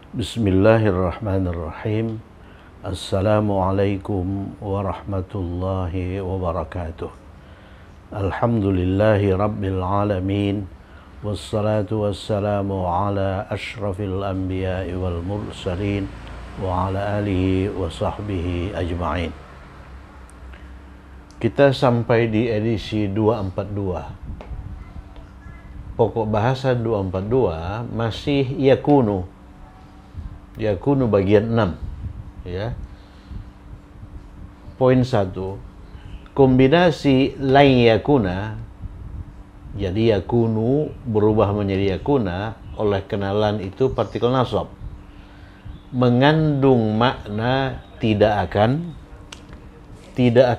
Bismillahirrahmanirrahim. Assalamualaikum warahmatullahi wabarakatuh. Alhamdulillahi rabbil alamin. Wassalatu wassalamu ala ashrafil anbiya'i wal mursalin wa ala alihi wa sahbihi ajma'in. Kita sampai di edisi 242. Pokok bahasa 242 masih yakunu bagian 6, ya. Poin 1, kombinasi lain yakuna, jadi yakunu berubah menjadi yakuna oleh kenalan itu partikel nasab, mengandung makna tidak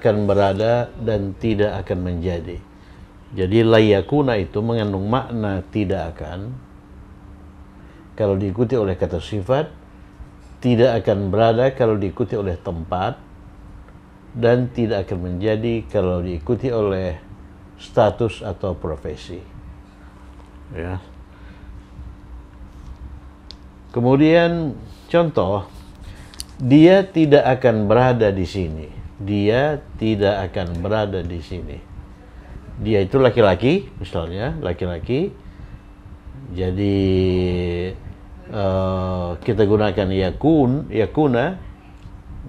akan berada dan tidak akan menjadi. Jadi layakuna itu mengandung makna tidak akan kalau diikuti oleh kata sifat, tidak akan berada kalau diikuti oleh tempat, dan tidak akan menjadi kalau diikuti oleh status atau profesi. Ya. Kemudian contoh, dia tidak akan berada di sini. Dia tidak akan berada di sini. Dia itu laki-laki, misalnya laki-laki. Jadi kita gunakan yakuna.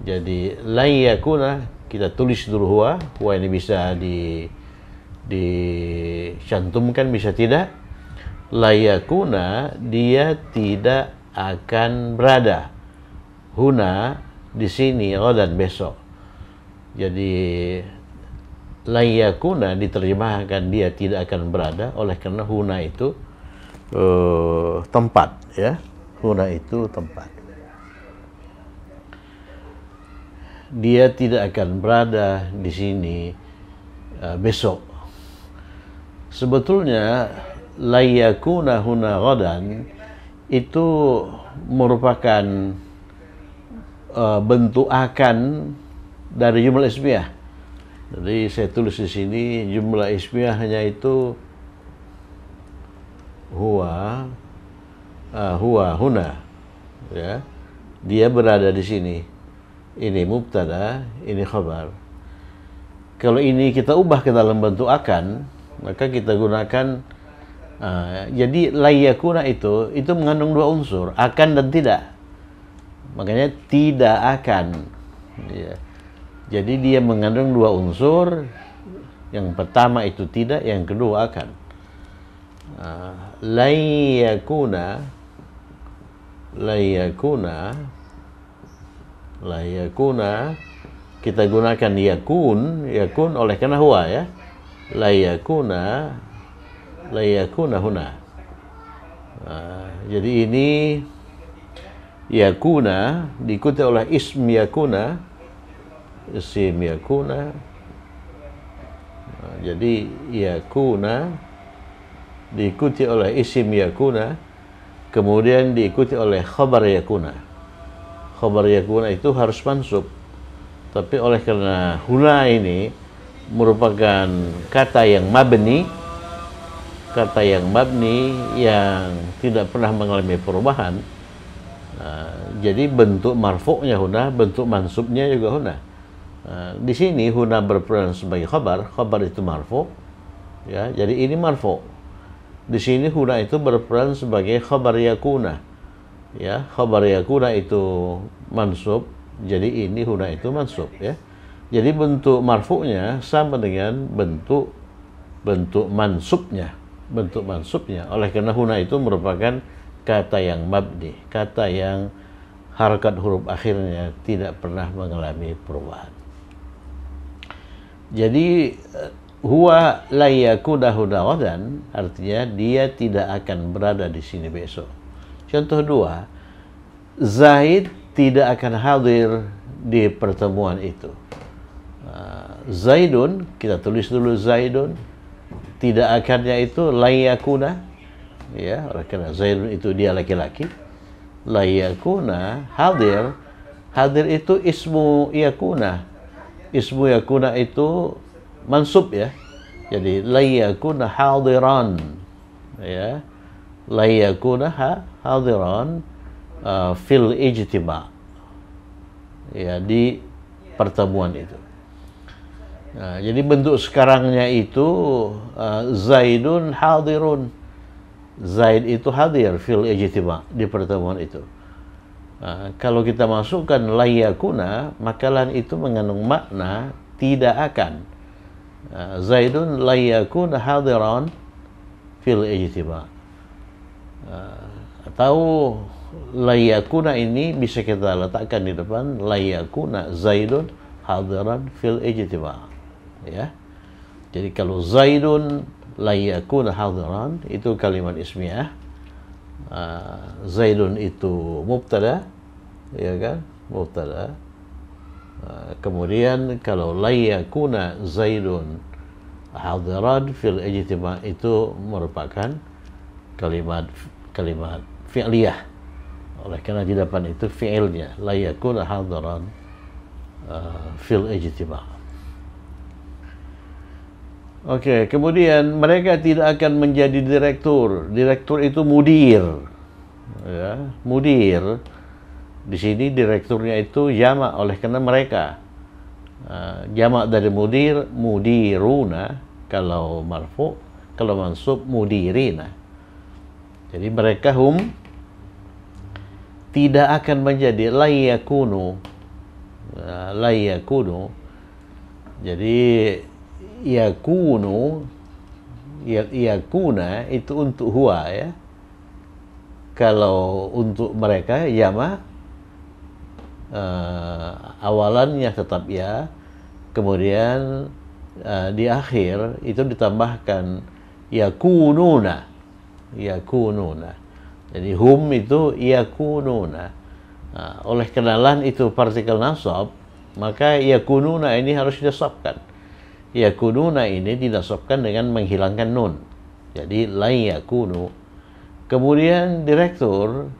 Jadi lai yakuna kita tulis dulu huwa ini bisa dicantumkan, bisa tidak. Lai yakuna dia tidak akan berada. Huna di sini, dan besok. Jadi lai yakuna diterjemahkan dia tidak akan berada oleh karena huna itu tempat, ya. Huna itu tempat. Dia tidak akan berada di sini besok. Sebetulnya layakuna huna ghadan itu merupakan bentuk akan dari jumlah ismiyah. Jadi saya tulis di sini jumlah ismiyahnya itu huwa, huna, ya. Dia berada di sini. Ini mubtada, ini khabar. Kalau ini kita ubah ke dalam bentuk akan, maka kita gunakan jadi layakuna itu mengandung dua unsur, akan dan tidak. Makanya tidak akan, ya. Jadi dia mengandung dua unsur. Yang pertama itu tidak, yang kedua akan. Layakuna kita gunakan yakun oleh karena huwa, ya. Layakuna huna. Jadi ini yakuna diikuti oleh isim yakuna. Jadi yakuna diikuti oleh isim yakuna, kemudian diikuti oleh khabar yakuna. Khabar yakuna itu harus mansub, tapi oleh karena huna ini merupakan kata yang mabni yang tidak pernah mengalami perubahan, jadi bentuk marfu'nya huna, bentuk mansubnya juga huna. Di sini huna berperan sebagai khabar itu marfu', ya. Jadi ini marfu'. Di sini huna itu berperan sebagai khabar yakuna, ya. Khabar yakuna itu mansub, jadi ini huna itu mansub, ya. Jadi bentuk marfu'nya sama dengan bentuk mansubnya, oleh karena huna itu merupakan kata yang mabni, kata yang harakat huruf akhirnya tidak pernah mengalami perubahan. Jadi huwa la yakuna huna ghadan artinya dia tidak akan berada di sini besok. Contoh 2, Zaid tidak akan hadir di pertemuan itu. Zaidun, kita tulis dulu Zaidun, tidak akannya itu la yakuna, ya, karena Zaidun itu dia laki-laki. La yakuna hadir itu ismu yakuna. Ismu yakuna itu mansub, ya. Jadi la yakuna hadiran, ya. La yakuna hadiran fil ijtima, ya, di pertemuan itu. Nah, jadi bentuk sekarangnya itu Zaidun hadirun. Zaid itu hadir fil ijtima, di pertemuan itu. Kalau kita masukkan layakuna, maka lan itu mengandung makna tidak akan. Zaidun layakuna hadiran fil ijtima. Atau layakuna ini bisa kita letakkan di depan layakuna Zaidun hadiran fil ijtima. Ya. Jadi kalau Zaidun layakuna hadiran itu kalimat ismiyah. Zaidun itu mubtada, ya kan? Mubtada. Kemudian kalau layakuna Zaidun hadiran fil ijtima itu merupakan kalimat fi'liyah. Oleh karena di depan itu fi'ilnya layakuna hadiran fil ijtima. Oke, kemudian mereka tidak akan menjadi direktur. Direktur itu mudir. Ya, mudir. Di sini direkturnya itu jamak, oleh karena mereka. Jamak dari mudir, mudiruna kalau marfu, kalau mansub mudirina. Jadi mereka tidak akan menjadi layakunu. Layakunu. Jadi yakunu, yakuna itu untuk huwa, ya. Kalau untuk mereka jamak, awalannya tetap ya, kemudian di akhir itu ditambahkan yakununa, yakununa. Jadi hum itu yakununa. Oleh kenalan itu partikel nasab, maka yakununa ini harus disabkan. Yakununa ini dinasabkan dengan menghilangkan nun. Jadi la yakunu. Kemudian direktur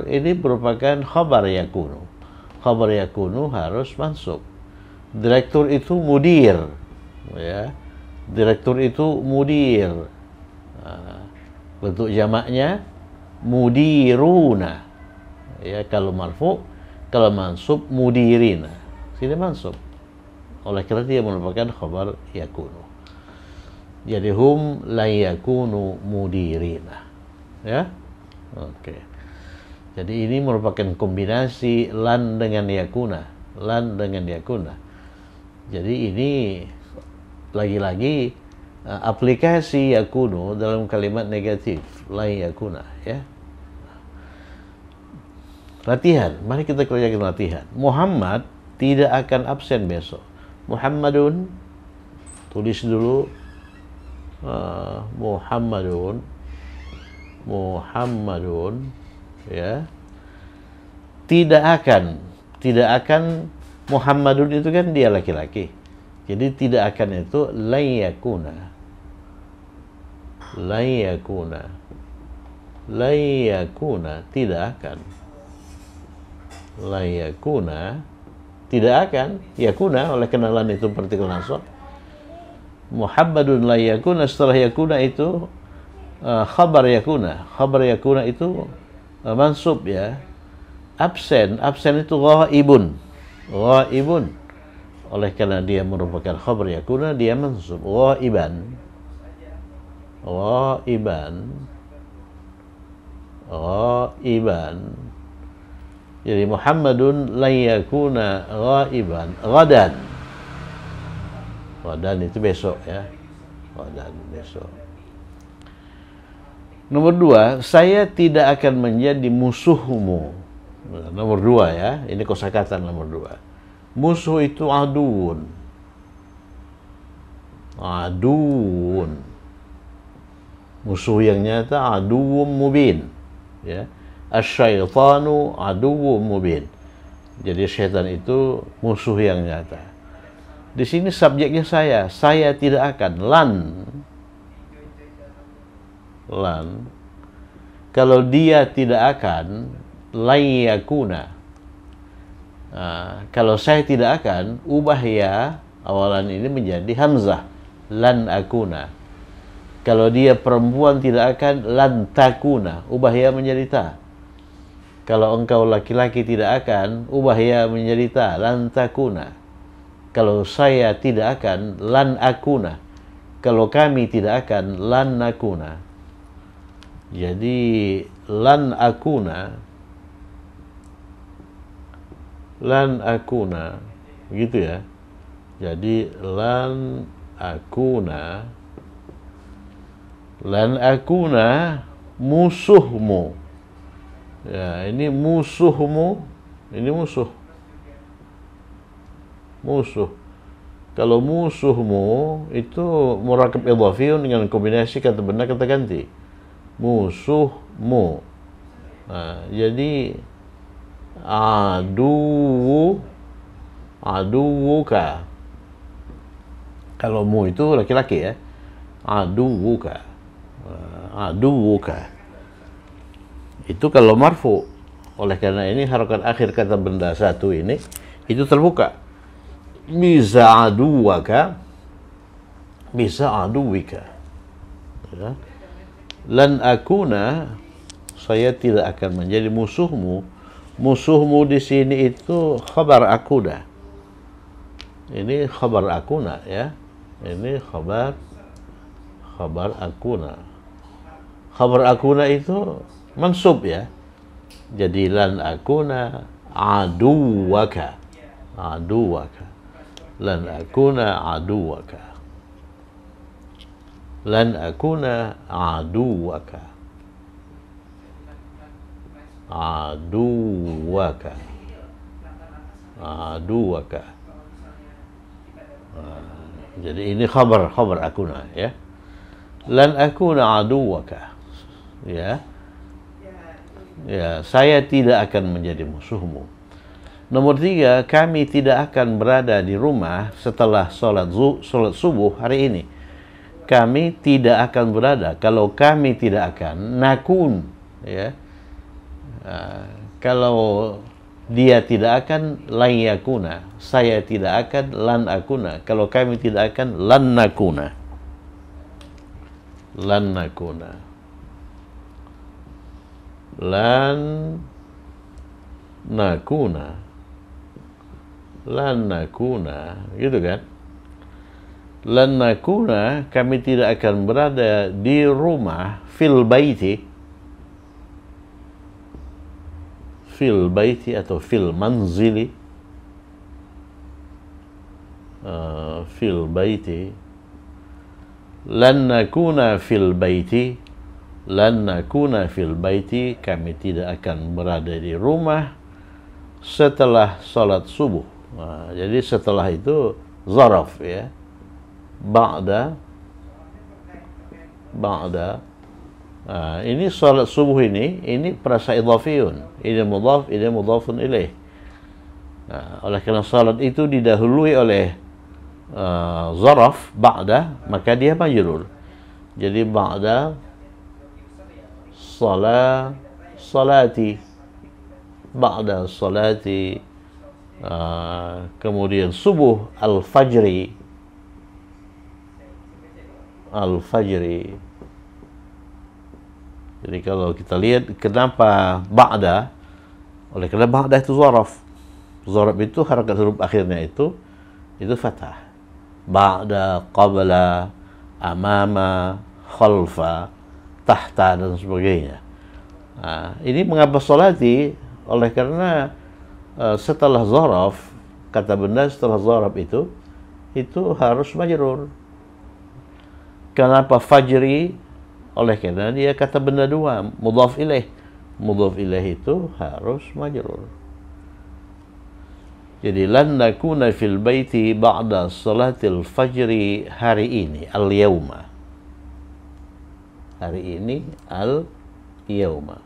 ini merupakan khabar yakunu. Khabar yakunu harus mansub. Direktur itu mudir, ya. Direktur itu mudir. Bentuk jamaknya mudiruna. Ya, kalau marfu, kalau mansub mudirina. Sini mansub. Oleh karena dia merupakan khabar yakunu. Jadi hum la yakunu mudirina. Ya. Oke. Jadi ini merupakan kombinasi lan dengan yakuna, lan dengan yakuna. Jadi ini lagi-lagi aplikasi yakunu dalam kalimat negatif, la yakuna, ya. Latihan, mari kita kerjakan latihan. Muhammad tidak akan absen besok. Muhammadun, tulis dulu. Muhammadun, ya. Tidak akan Muhammadun itu kan dia laki-laki. Jadi tidak akan itu layakuna. Layakuna tidak akan. Layakuna tidak akan, yakuna oleh kenalan itu partikel nasab. Muhammadun la yakuna, setelah yakuna itu khabar yakuna. Khabar yakuna itu mansub, ya. Absen itu ghaibun. Ghaibun. Oleh karena dia merupakan khabar yakuna, dia mansub ghaiban. Ghaiban. Jadi Muhammadun la yakuna ghaiban ghadan. Ghadan itu besok, ya. Ghadan besok. Nomor 2, saya tidak akan menjadi musuhmu. Nomor 2, ya. Ini kosakata nomor 2. Musuh itu aduun. Aduun. Musuh yang nyata aduun mubin, ya. Asyaitanu aduwwum mubin. Jadi syaitan itu musuh yang nyata. Di sini subjeknya saya tidak akan. Lan. Kalau dia tidak akan, layakuna. Kalau saya tidak akan, ubah ya awalan ini menjadi hamzah, lan akuna. Kalau dia perempuan tidak akan, lan takuna, ubah ya menjadi ta. Kalau engkau laki-laki tidak akan, ubah ya menjadi ta, lan takuna. Kalau saya tidak akan, lan akuna. Kalau kami tidak akan, lan nakuna. Jadi lan akuna, begitu ya. Jadi lan akuna musuhmu. Ya, ini musuhmu, ini musuh. Kalau musuhmu itu murakab idhafiyun dengan kombinasi kata benda kata ganti. Musuhmu. Nah, jadi aduwuka. Kalau mu itu laki-laki ya. Aduwuka. Itu kalau marfu. Oleh karena ini harokat akhir kata benda satu ini itu terbuka. Bisa aduwaka, bisa aduwika. Ya. Lan akuna, saya tidak akan menjadi musuhmu. Musuhmu di sini itu khabar akuna. Ini khabar akuna ya. Ini khabar akuna. Khabar akuna itu mansub ya. Jadi lan akuna aduwaka. Lan akuna aduwaka. Lan akuna aduwaka. Jadi ini khabar akuna ya. Lan akuna aduwaka. Ya. Ya, saya tidak akan menjadi musuhmu. Nomor 3, kami tidak akan berada di rumah setelah sholat subuh hari ini. Kami tidak akan berada. Kalau kami tidak akan, nakun, ya. Kalau dia tidak akan, lan yakuna. Saya tidak akan, lan akuna. Kalau kami tidak akan, lan nakuna. Lan nakuna, gitu kan? Lan nakuna, kami tidak akan berada di rumah fil baiti atau fil manzili. Fil baiti. Lan nakuna fil baiti. Lan nakuna fil baiti, kami tidak akan berada di rumah setelah salat subuh. Nah, jadi setelah itu zaraf ya. Ba'da. Nah, ini salat subuh ini perasa idhafiyun. Ini mudhaf, ini mudhafun ilaih. Nah, oleh karena salat itu didahului oleh zaraf ba'da, maka dia majrur. Jadi ba'da salati, ba'da salati, kemudian subuh al-fajri. Jadi kalau kita lihat kenapa ba'da, oleh karena ba'da itu zaraf itu harakat huruf akhirnya itu fathah. Ba'da, qabla, amama, khalfa, tahta dan sebagainya. Nah, ini mengapa salati? Oleh karena setelah zaraf, kata benda setelah zaraf itu harus majrur. Kenapa fajri? Oleh karena dia kata benda dua, mudhaf ilaih. Mudhaf ilaih itu harus majrur. Jadi lan nakuna fil baiti ba'da salatil fajri hari ini, al-yauma. Hari ini al-yauma.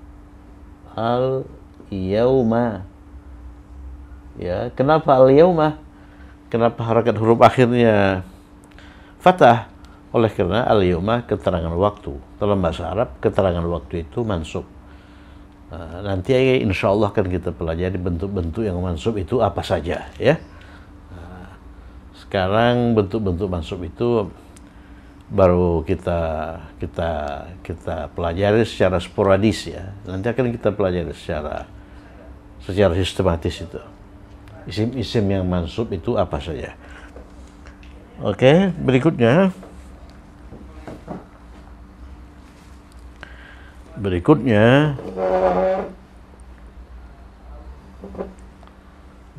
Ya, kenapa al-yauma? Kenapa harakat huruf akhirnya fathah? Oleh karena al-yauma keterangan waktu. Dalam bahasa Arab keterangan waktu itu mansub. Nanti insya Allah akan kita pelajari bentuk-bentuk yang mansub itu apa saja ya. Sekarang bentuk-bentuk mansub itu baru kita pelajari secara sporadis ya. Nanti akan kita pelajari secara secara sistematis itu. Isim-isim yang mansub itu apa saja. Oke, berikutnya.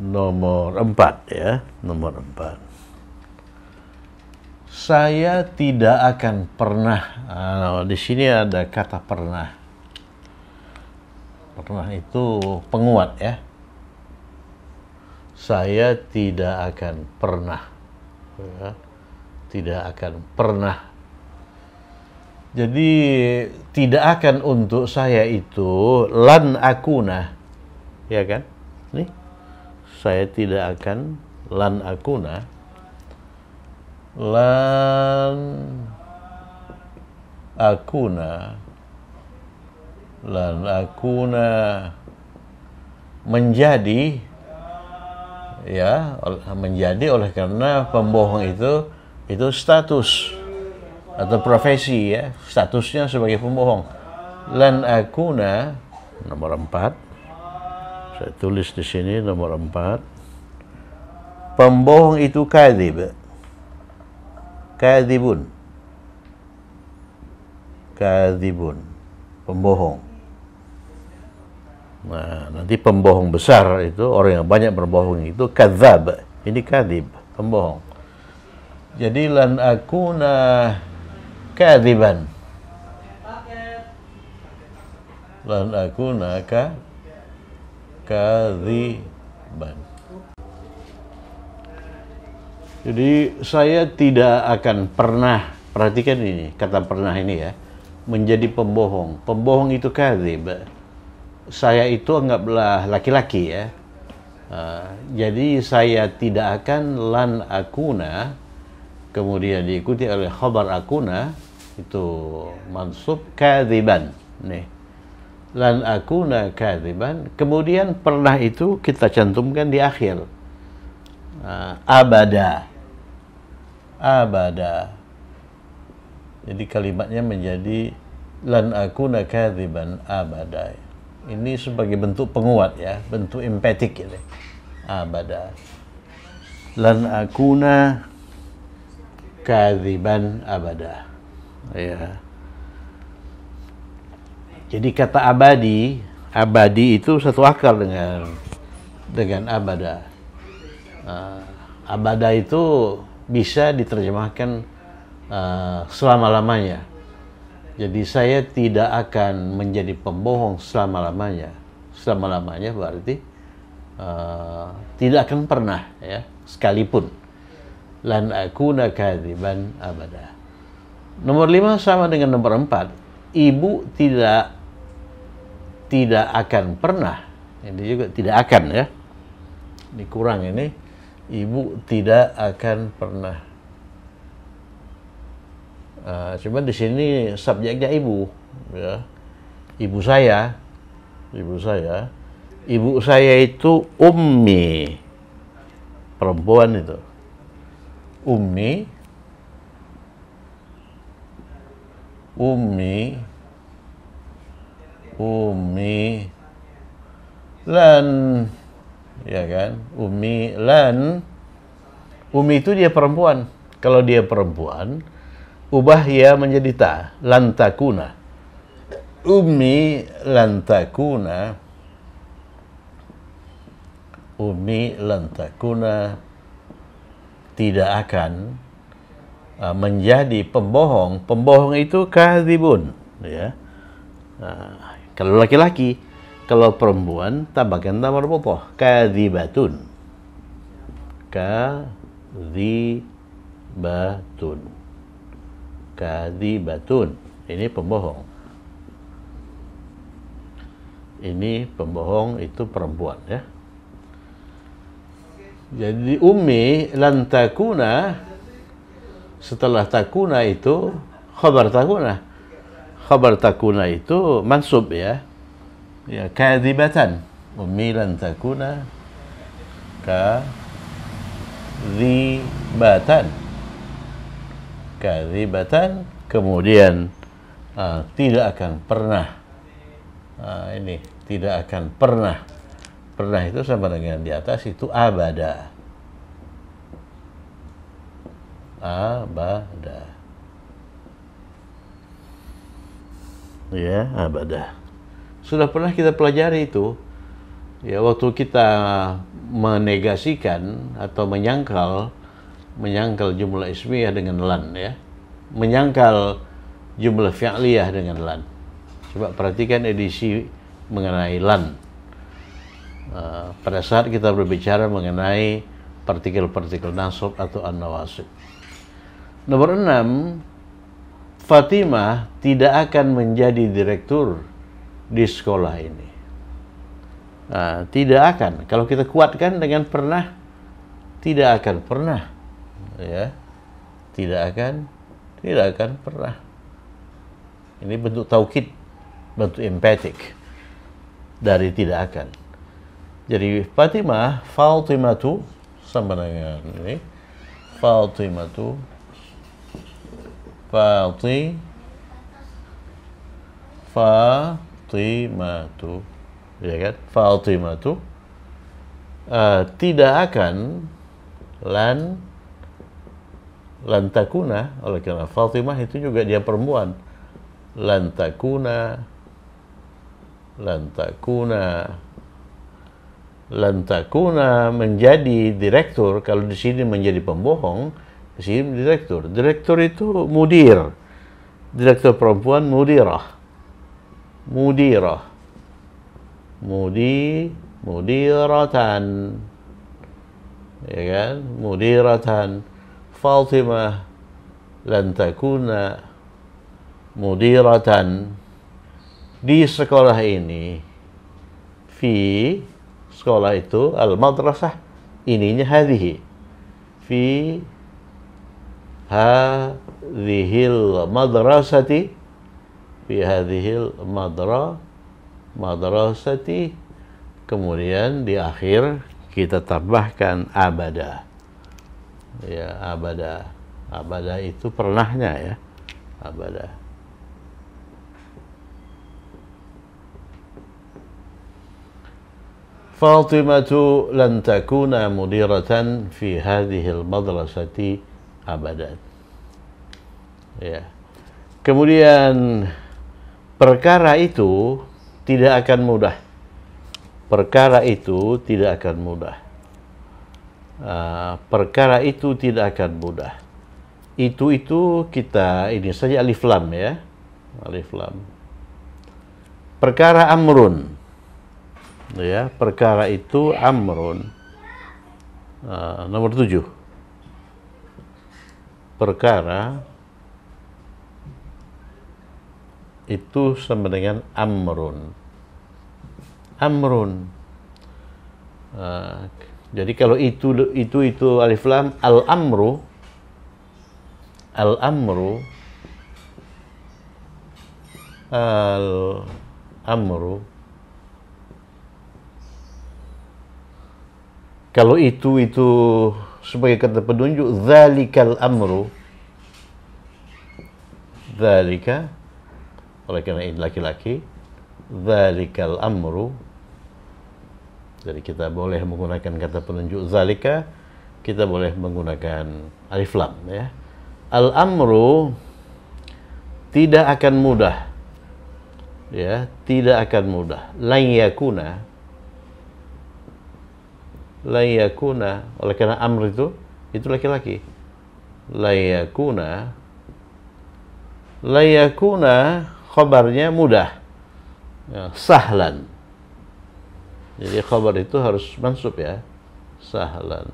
Nomor 4 ya, nomor 4. Saya tidak akan pernah. Di sini ada kata pernah. Pernah itu penguat ya. Saya tidak akan pernah. Ya, tidak akan pernah. Jadi tidak akan untuk saya itu lan akuna. Ya kan? Nih. Saya tidak akan lan akuna. Lan akuna menjadi ya, menjadi oleh karena pembohong itu status atau profesi ya, statusnya sebagai pembohong. Lan akuna nomor 4. Saya tulis di sini nomor 4. Pembohong itu kadzib. Kadzibun. Pembohong. Nah, nanti pembohong besar itu, orang yang banyak berbohong itu kadzab. Ini kadzib, pembohong. Jadi lan akuna kadziban. Lan akuna kadziban. Jadi saya tidak akan pernah, perhatikan ini, kata pernah ini ya, menjadi pembohong. Pembohong itu kadzib. Saya itu anggaplah laki-laki ya. Jadi saya tidak akan lan akuna, kemudian diikuti oleh khabar akuna, itu mansub kadziban. Nih. Lan akuna kadziban, kemudian pernah itu kita cantumkan di akhir. Abada. Jadi kalimatnya menjadi lan akuna kadziban abada. Ini sebagai bentuk penguat ya, bentuk emphatic ini. Abada. Lan akuna kadziban abada. Ya. Jadi kata abadi itu satu akar dengan abada. Abada itu bisa diterjemahkan selama-lamanya. Jadi saya tidak akan menjadi pembohong selama-lamanya. Selama-lamanya berarti tidak akan pernah ya, sekalipun. Lan akuna kadziban abada. Nomor 5 sama dengan nomor 4. Ibu tidak akan pernah. Ini juga tidak akan ya. Ini kurang ini. Ibu tidak akan pernah. Cuma di sini subjeknya ibu, ya. Ibu saya itu ummi, perempuan itu. Ummi, lan, ya kan? Ummi itu dia perempuan. Kalau dia perempuan, ubah ya menjadi ta, lan takuna. Ummi lan takuna tidak akan menjadi pembohong. Pembohong itu kadzibun, ya. Kalau laki-laki, kalau perempuan tambahkan ta marbutah, kadzibatun. Kadzibatun. Ini pembohong. Ini pembohong itu perempuan ya. Jadi ummi lan takuna, setelah takuna itu khabar takuna. Khabar takuna itu mansub ya. Ya kadzibatan. Ummi lan takuna kadzibatan, kemudian tidak akan pernah. Ini tidak akan pernah Pernah itu sama dengan di atas itu abada. Abada. Ya, abada. Sudah pernah kita pelajari itu. Ya, waktu kita menegasikan atau menyangkal jumlah ismiyah dengan lan, ya. Menyangkal jumlah fi'liyah dengan lan. Coba perhatikan edisi mengenai lan. Pada saat kita berbicara mengenai partikel-partikel nasab atau an-nawasib. Nomor 6, Fatimah tidak akan menjadi direktur di sekolah ini. Tidak akan. Kalau kita kuatkan dengan pernah, tidak akan pernah. Ya, tidak akan pernah. Ini bentuk taukid, bentuk empatik dari tidak akan. Jadi Fatimatu sama dengan ini. Fatimatu, ya kan? Fatimatu tidak akan lan takuna, oleh karena Fatimah itu juga dia perempuan. Lan takuna menjadi direktur. Kalau di sini menjadi pembohong, di sini direktur. Direktur itu mudir. Direktur perempuan mudirah. Mudiratan. Ya kan? Mudiratan. Fatimah lan takuna mudiratan di sekolah ini. Fi sekolah itu al-madrasah, ininya hadhihi. Fi hadhil madrasati, fi hadhil madrasati, kemudian di akhir kita tambahkan abada. Ya, abada itu pernahnya, ya, abada. Fatimatu lan takuna mudiratan fi hadhil madrasati abadan. Ya. Kemudian perkara itu tidak akan mudah. Perkara itu tidak akan mudah. Perkara itu tidak akan mudah. Itu kita ini saja alif lam, ya. Alif lam. Perkara amrun. Ya, perkara itu amrun. Nomor 7. Perkara itu sama dengan amrun. Amrun. Jadi kalau itu alif lam, al-amru kalau itu sebagai kata penunjuk, dzalikal amru, dzalika, oleh karena ini laki-laki, dzalikal amru. Jadi kita boleh menggunakan kata penunjuk zalika, kita boleh menggunakan alif lam, ya. Al-amru tidak akan mudah. Ya, tidak akan mudah. Lan yakuna, oleh karena amr itu laki-laki. Lan yakuna khabarnya mudah. Ya, sahlan. Jadi khabar itu harus mansub, ya. Sahlan.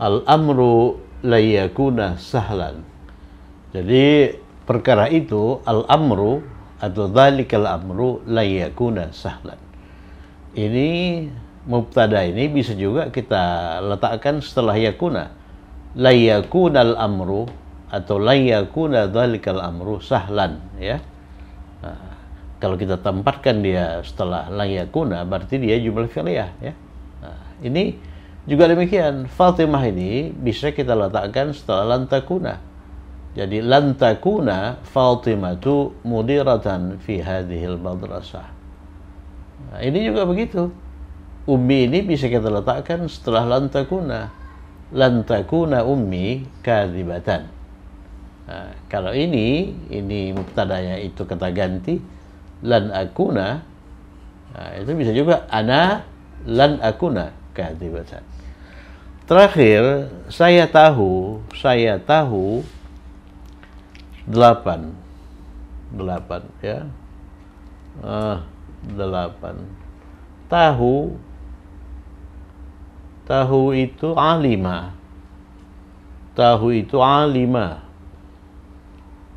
Al-amru la yakuna sahlan. Jadi perkara itu, al-amru atau dzalikal amru la yakuna sahlan. Ini mubtada ini bisa juga kita letakkan setelah yakuna. La yakunal amru atau la yakuna dzalikal amru sahlan, ya. Nah, kalau kita tempatkan dia setelah la yakuna, berarti dia jumlah fi'liyah, ya. Nah, ini juga demikian. Fatimah ini bisa kita letakkan setelah lan takuna. Jadi lan takuna Fatimatu mudiratan fi hadhil madrasah. Nah, ini juga begitu. Ummi ini bisa kita letakkan setelah lan takuna. Lan takuna ummi kadzibatan. Nah, kalau ini mubtadanya itu kata ganti lan akuna. Nah, itu bisa juga ana lan akuna kadzibatan. Terakhir, saya tahu 8 ya. 8. Tahu itu alima.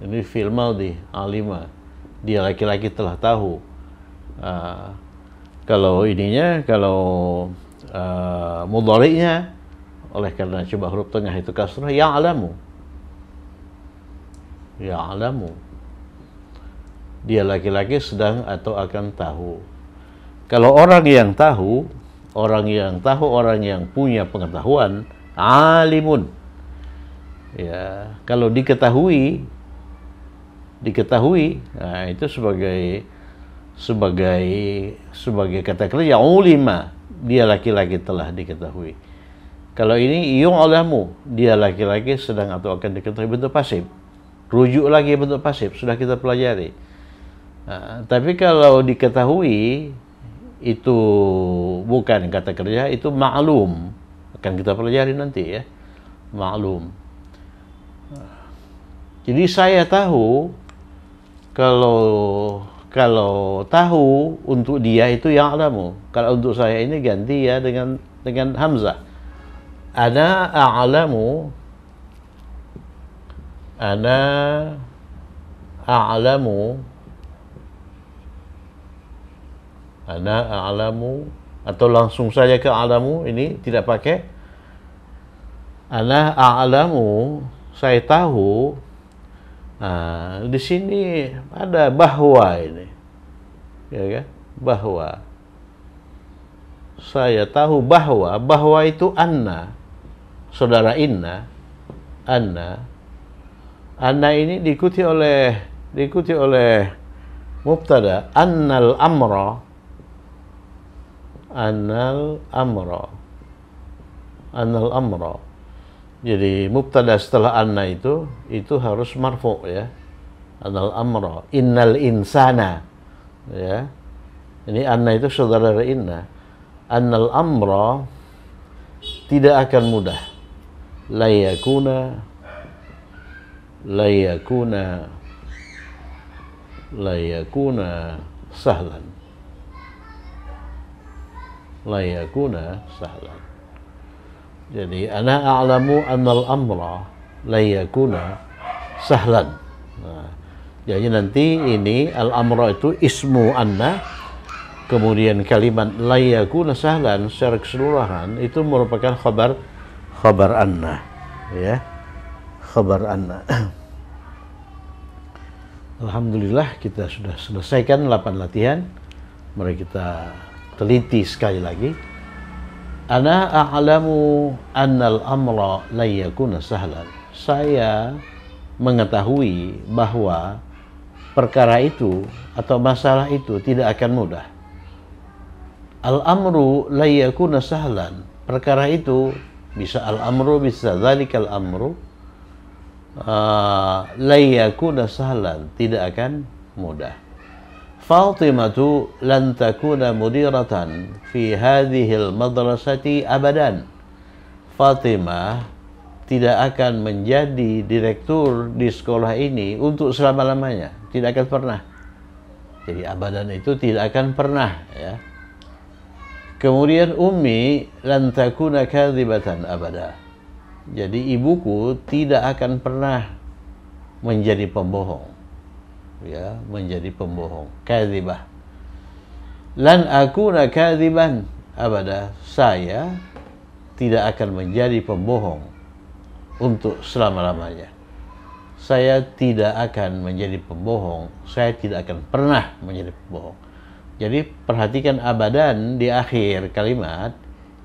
Ini fi'il madhi, alima. Dia laki-laki telah tahu. Kalau mudhari'nya, oleh karena coba huruf tengah itu kasrah, ya'lamu. Dia laki-laki sedang atau akan tahu. Kalau orang yang punya pengetahuan, alimun. Ya, kalau diketahui, nah itu sebagai kata kerja ulima, dia laki-laki telah diketahui. Kalau ini yu'lamu, dia laki-laki sedang atau akan diketahui, bentuk pasif. Rujuk lagi bentuk pasif, sudah kita pelajari. Nah, tapi kalau diketahui itu bukan kata kerja, itu ma'lum. Akan kita pelajari nanti ya. Ma'lum. Jadi saya tahu kalau tahu untuk dia itu ya'lamu. Kalau untuk saya ini ganti ya dengan hamzah. Ana a'lamu atau langsung saja ke a'lamu, ini tidak pakai ana a'lamu, saya tahu. Nah, di sini ada bahwa ini. Ya kan? Bahwa. Saya tahu bahwa itu anna. Saudara inna, anna ini diikuti oleh mubtada annal amra. Jadi mubtada setelah anna itu harus marfu ya. Annal amra, innal insana. Ya. Ini anna itu saudara inna. Annal amra tidak akan mudah. La yakuna sahlan. Jadi ana a'lamu annal amra la yakuna sahlan. Nah, jadi nanti ini al-amra itu ismu anna, kemudian kalimat la yakuna sahlan secara keseluruhan itu merupakan khabar anna, ya. Khabar anna. Alhamdulillah kita sudah selesaikan 8 latihan. Mari kita teliti sekali lagi. Ana a'lamu annal amra la yakuna sahlan. Saya mengetahui bahwa perkara itu atau masalah itu tidak akan mudah. Al-amru la yakuna sahlan. Perkara itu bisa al-amru, bisa dzalikal amru. La yakuna sahlan, tidak akan mudah. Fatimatu lan takuna mudiratan fi hadhil madrasati abadan. Fatimah tidak akan menjadi direktur di sekolah ini untuk selama-lamanya, tidak akan pernah. Jadi abadan itu tidak akan pernah, ya. Kemudian ummi lan takuna kadzibatan abada. Jadi ibuku tidak akan pernah menjadi pembohong, ya, menjadi pembohong. Kadzibah. Lan akuna kadziban abada. Saya tidak akan menjadi pembohong untuk selama-lamanya. Saya tidak akan menjadi pembohong. Saya tidak akan pernah menjadi pembohong. Jadi perhatikan abadan di akhir kalimat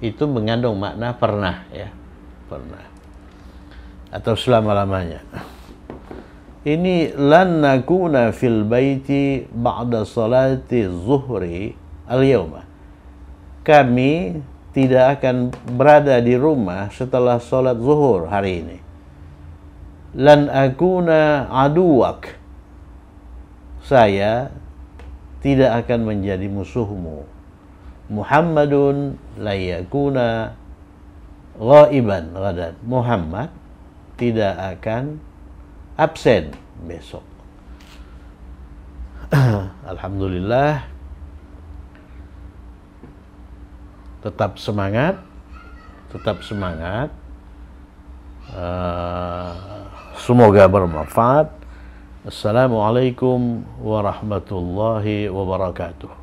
itu mengandung makna pernah, ya. Pernah atau selama-lamanya. ini lan nakuna fil baiti ba'da salati zuhri al-yawma. Kami tidak akan berada di rumah setelah salat zuhur hari ini. Lan akuna aduwak. Saya tidak akan menjadi musuhmu. Muhammadun la yakuna ghaiban ghadan. Muhammad tidak akan absen besok. Alhamdulillah. Tetap semangat, tetap semangat. Semoga bermanfaat. Assalamualaikum warahmatullahi wabarakatuh.